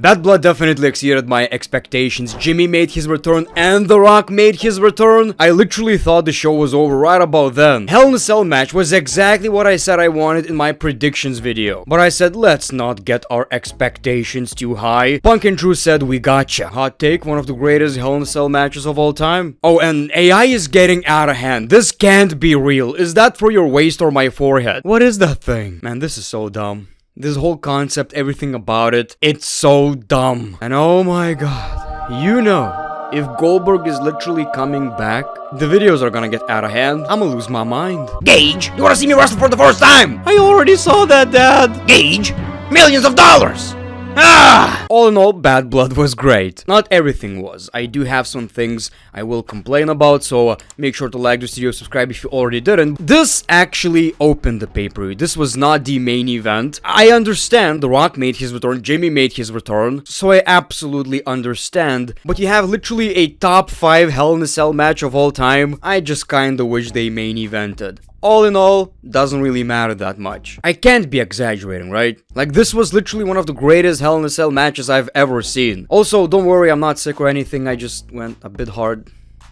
Bad Blood definitely exceeded my expectations. Jimmy made his return and The Rock made his return. I literally thought the show was over right about then. Hell in a Cell match was exactly what I said I wanted in my predictions video. But I said, let's not get our expectations too high. Punk and Drew said, we gotcha. Hot take, one of the greatest Hell in a Cell matches of all time. Oh, and AI is getting out of hand. This can't be real. Is that for your waist or my forehead? What is that thing? Man, this is so dumb. This whole concept, everything about it, it's so dumb. And oh my god, you know, if Goldberg is literally coming back, the videos are gonna get out of hand. I'ma lose my mind. Gage, you wanna see me wrestle for the first time? I already saw that, Dad. Gage, millions of dollars. All in all, Bad Blood was great. Not everything was. I do have some things I will complain about, so make sure to like this video, subscribe if you already didn't. This actually opened the pay-per-view. This was not the main event. I understand The Rock made his return, Jimmy made his return, so I absolutely understand. But you have literally a top 5 Hell in a Cell match of all time. I just kinda wish they main evented. All in all, doesn't really matter that much. I can't be exaggerating, right? Like, this was literally one of the greatest Hell in a Cell matches I've ever seen. Also, don't worry, I'm not sick or anything, I just went a bit hard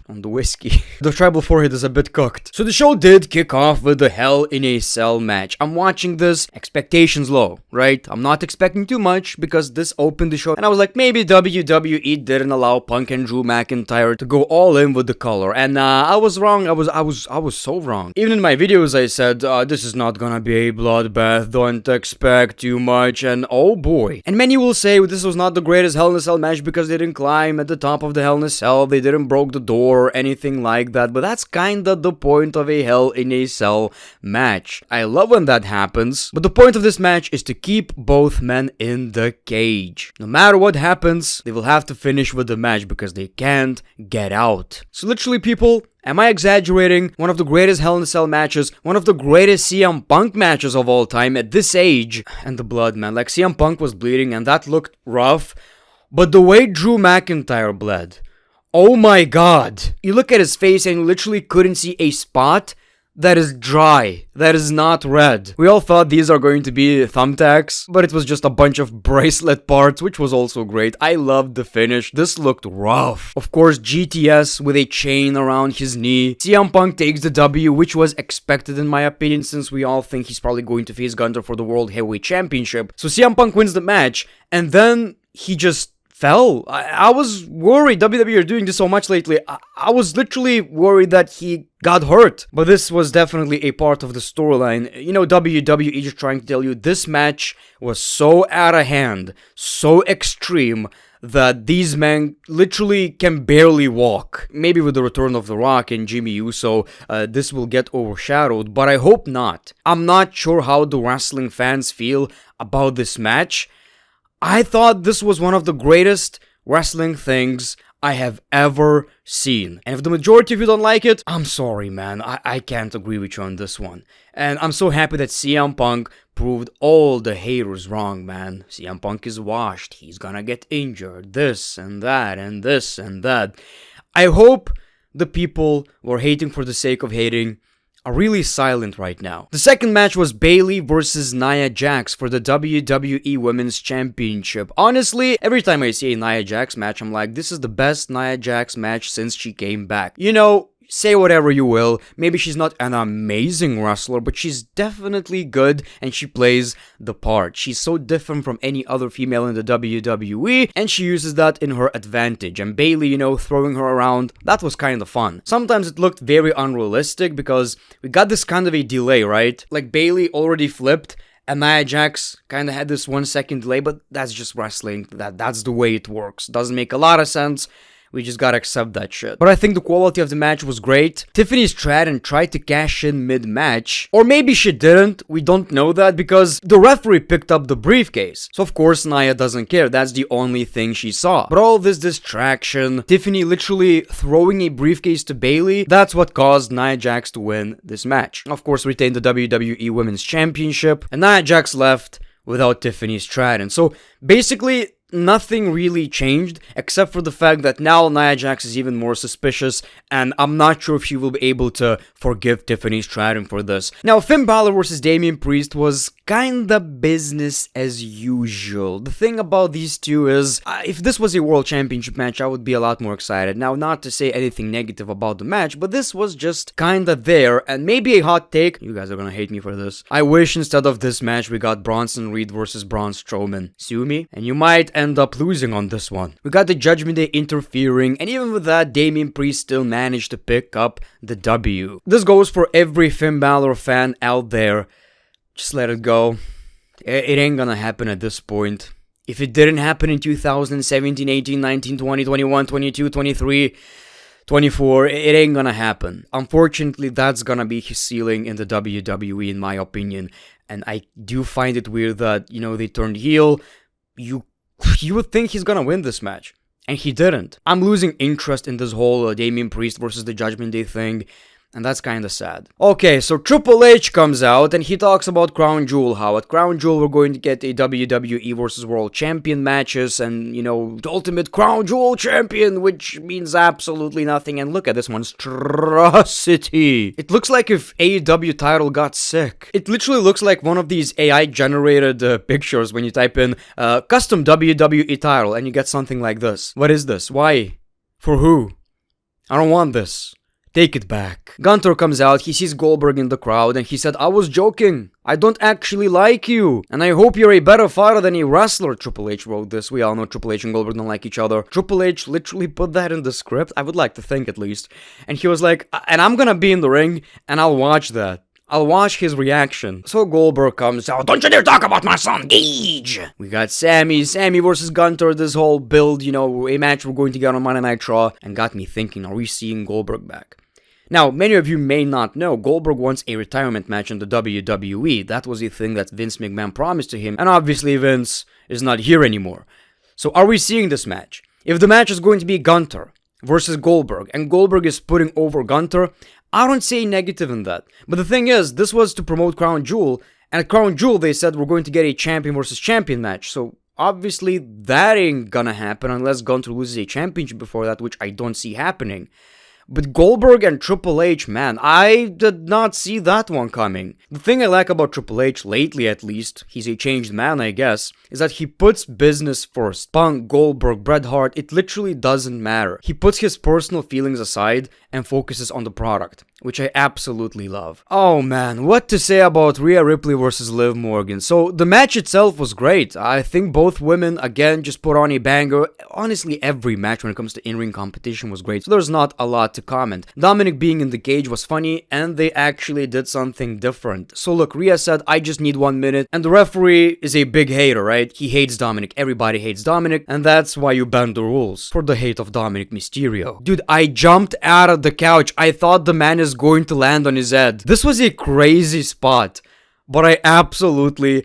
on the whiskey. The tribal forehead is a bit cooked. So the show did kick off with the Hell in a Cell match. I'm watching this, expectations low, right? I'm not expecting too much because this opened the show and I was like, maybe WWE didn't allow Punk and Drew McIntyre to go all in with the color. And I was wrong. I was so wrong. Even in my videos I said, this is not gonna be a bloodbath, don't expect too much, and oh boy. And many will say this was not the greatest Hell in a Cell match because they didn't climb at the top of the Hell in a Cell, they didn't broke the door or anything like that, but that's kinda the point of a Hell in a Cell match. I love when that happens, but the point of this match is to keep both men in the cage. No matter what happens, they will have to finish with the match because they can't get out. So literally, people, am I exaggerating? One of the greatest Hell in a Cell matches, one of the greatest CM Punk matches of all time at this age. And the blood, man, like CM Punk was bleeding and that looked rough, but the way Drew McIntyre bled, oh my god. You look at his face and you literally couldn't see a spot that is dry, that is not red. We all thought these are going to be thumbtacks, but it was just a bunch of bracelet parts, which was also great. I loved the finish. This looked rough. Of course, GTS with a chain around his knee. CM Punk takes the W, which was expected in my opinion, since we all think he's probably going to face Gunter for the World Heavyweight Championship. So CM Punk wins the match, and then he just fell. I was worried. WWE are doing this so much lately. I was literally worried that he got hurt. But this was definitely a part of the storyline. You know, WWE just trying to tell you this match was so out of hand, so extreme, that these men literally can barely walk. Maybe with the return of The Rock and Jimmy Uso, this will get overshadowed, but I hope not. I'm not sure how the wrestling fans feel about this match. I thought this was one of the greatest wrestling things I have ever seen. And if the majority of you don't like it, I'm sorry, man. I can't agree with you on this one. And I'm so happy that CM Punk proved all the haters wrong, man. CM Punk is washed. He's gonna get injured. This and that and this and that. I hope the people who are hating for the sake of hating are really silent right now. The second match was Bayley versus Nia Jax for the WWE Women's Championship. Honestly, every time I see a Nia Jax match, I'm like, this is the best Nia Jax match since she came back. You know, say whatever you will, maybe she's not an amazing wrestler, but she's definitely good and she plays the part. She's so different from any other female in the WWE and she uses that in her advantage. And Bayley, you know, throwing her around, that was kind of fun. Sometimes it looked very unrealistic because we got this kind of a delay, right? Like Bayley already flipped and Nia Jax kind of had this 1 second delay, but that's just wrestling. That's the way it works. Doesn't make a lot of sense. We just gotta accept that shit. But I think the quality of the match was great. Tiffany Stratton tried to cash in mid-match. Or maybe she didn't. We don't know that because the referee picked up the briefcase. So of course Nia doesn't care. That's the only thing she saw. But all this distraction, Tiffany literally throwing a briefcase to Bayley, that's what caused Nia Jax to win this match. Of course, retained the WWE Women's Championship. And Nia Jax left without Tiffany Stratton. So basically, nothing really changed, except for the fact that now Nia Jax is even more suspicious, and I'm not sure if she will be able to forgive Tiffany Stratton for this. Now, Finn Bálor versus Damian Priest was kinda business as usual. The thing about these two is, if this was a World Championship match, I would be a lot more excited. Now, not to say anything negative about the match, but this was just kinda there, and maybe a hot take. You guys are gonna hate me for this. I wish instead of this match, we got Bronson Reed versus Braun Strowman. Sue me? And you might end up losing on this one. We got the Judgment Day interfering, and even with that, Damian Priest still managed to pick up the W. This goes for every Finn Bálor fan out there. Just let it go. It ain't gonna happen at this point. If it didn't happen in 2017, 18, 19, 20, 21, 22, 23, 24, it ain't gonna happen. Unfortunately, that's gonna be his ceiling in the WWE, in my opinion. And I do find it weird that, they turned heel. You would think he's gonna win this match. And he didn't. I'm losing interest in this whole Damian Priest versus the Judgment Day thing. And that's kinda sad. Okay, so Triple H comes out and he talks about Crown Jewel, how at Crown Jewel we're going to get a WWE versus World Champion matches and, the Ultimate Crown Jewel Champion, which means absolutely nothing. And look at this monstrosity. It looks like if AEW title got sick. It literally looks like one of these AI-generated pictures when you type in custom WWE title and you get something like this. What is this? Why? For who? I don't want this. Take it back. Gunther comes out, he sees Goldberg in the crowd, and he said, I was joking. I don't actually like you. And I hope you're a better fighter than a wrestler. Triple H wrote this. We all know Triple H and Goldberg don't like each other. Triple H literally put that in the script. I would like to think at least. And he was like, and I'm gonna be in the ring, and I'll watch that. I'll watch his reaction. So Goldberg comes out. Don't you dare talk about my son, Gage! We got Sammy versus Gunther, this whole build, a match we're going to get on Monday Night Raw. And got me thinking, are we seeing Goldberg back? Now, many of you may not know, Goldberg wants a retirement match in the WWE. That was a thing that Vince McMahon promised to him, and obviously Vince is not here anymore. So are we seeing this match? If the match is going to be Gunther versus Goldberg, and Goldberg is putting over Gunther, I don't say negative in that. But the thing is, this was to promote Crown Jewel, and at Crown Jewel they said we're going to get a champion versus champion match, so obviously that ain't gonna happen unless Gunther loses a championship before that, which I don't see happening. But Goldberg and Triple H, man, I did not see that one coming. The thing I like about Triple H, lately at least, he's a changed man I guess, is that he puts business first. Punk, Goldberg, Bret Hart, it literally doesn't matter. He puts his personal feelings aside and focuses on the product, which I absolutely love. Oh man, what to say about Rhea Ripley versus Liv Morgan. So the match itself was great. I think both women, again, just put on a banger. Honestly, every match when it comes to in-ring competition was great, so there's not a lot to comment. Dominic being in the cage was funny, and they actually did something different. So look, Rhea said, I just need 1 minute, and the referee is a big hater, right? He hates Dominic, everybody hates Dominic, and that's why you bend the rules. For the hate of Dominic Mysterio. Dude, I jumped out of the couch. I thought the man is going to land on his head. This was a crazy spot, but I absolutely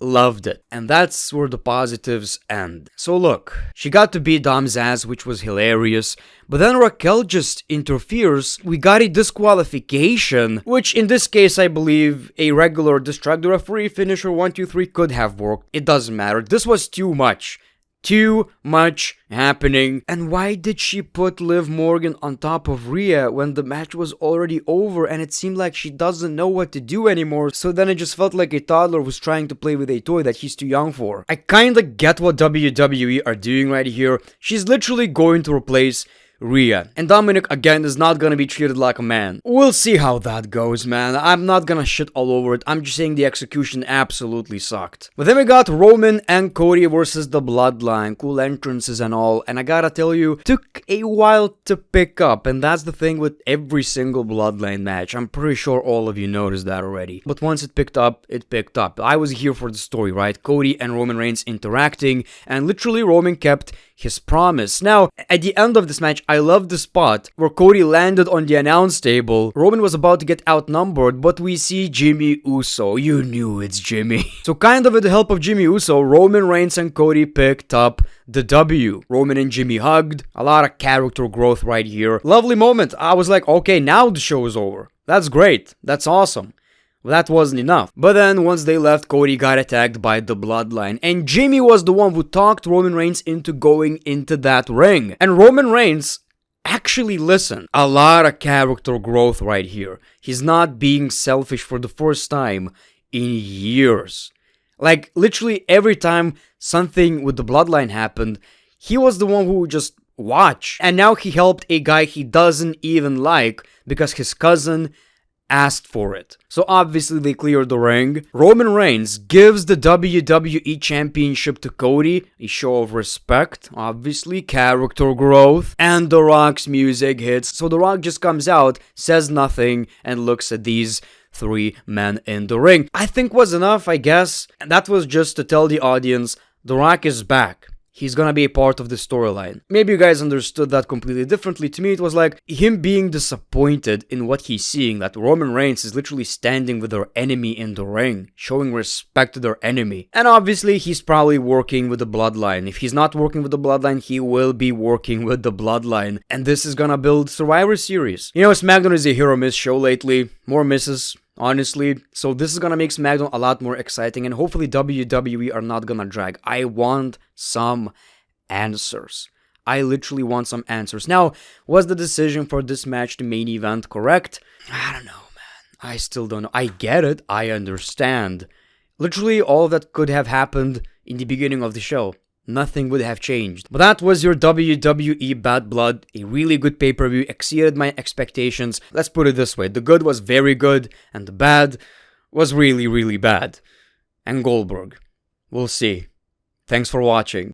loved it. And that's where the positives end. So look, she got to beat Dom's ass, which was hilarious, but then Raquel just interferes. We got a disqualification, which in this case I believe a regular distract the referee finisher 1, 2, 3 could have worked. It doesn't matter. This was too much. Too much happening. And why did she put Liv Morgan on top of Rhea when the match was already over and it seemed like she doesn't know what to do anymore? So then it just felt like a toddler who's trying to play with a toy that he's too young for. I kinda get what WWE are doing right here. She's literally going to replace Rhea. And Dominic, again, is not gonna be treated like a man. We'll see how that goes, man. I'm not gonna shit all over it. I'm just saying the execution absolutely sucked. But then we got Roman and Cody versus the Bloodline. Cool entrances and all. And I gotta tell you, took a while to pick up. And that's the thing with every single Bloodline match. I'm pretty sure all of you noticed that already. But once it picked up, it picked up. I was here for the story, right? Cody and Roman Reigns interacting. And literally Roman kept his promise. Now, at the end of this match, I love the spot where Cody landed on the announce table. Roman was about to get outnumbered, but we see Jimmy Uso. You knew it's Jimmy. So kind of with the help of Jimmy Uso, Roman Reigns and Cody picked up the W. Roman and Jimmy hugged. A lot of character growth right here. Lovely moment. I was like, okay, now the show is over. That's great. That's awesome. That wasn't enough. But then, once they left, Cody got attacked by the Bloodline. And Jimmy was the one who talked Roman Reigns into going into that ring. And Roman Reigns actually listened. A lot of character growth right here. He's not being selfish for the first time in years. Like, literally every time something with the Bloodline happened, he was the one who would just watch. And now he helped a guy he doesn't even like because his cousin asked for it. So obviously they cleared the ring. Roman Reigns gives the WWE Championship to Cody, a show of respect, obviously, character growth, and The Rock's music hits. So The Rock just comes out, says nothing, and looks at these three men in the ring. I think was enough, I guess. And that was just to tell the audience, The Rock is back. He's gonna be a part of the storyline. Maybe you guys understood that completely differently. To me, it was like him being disappointed in what he's seeing, that Roman Reigns is literally standing with their enemy in the ring, showing respect to their enemy. And obviously, he's probably working with the Bloodline. If he's not working with the Bloodline, he will be working with the Bloodline. And this is gonna build Survivor Series. You know, SmackDown is a hero-miss show lately. More misses, honestly. So this is gonna make SmackDown a lot more exciting, and hopefully WWE are not gonna drag. I want some answers. I literally want some answers. Now, was the decision for this match the main event correct? I don't know, man. I still don't know. I get it. I understand. Literally all that could have happened in the beginning of the show. Nothing would have changed. But that was your WWE Bad Blood. A really good pay-per-view, exceeded my expectations. Let's put it this way. The good was very good, and the bad was really, really bad. And Goldberg. We'll see. Thanks for watching.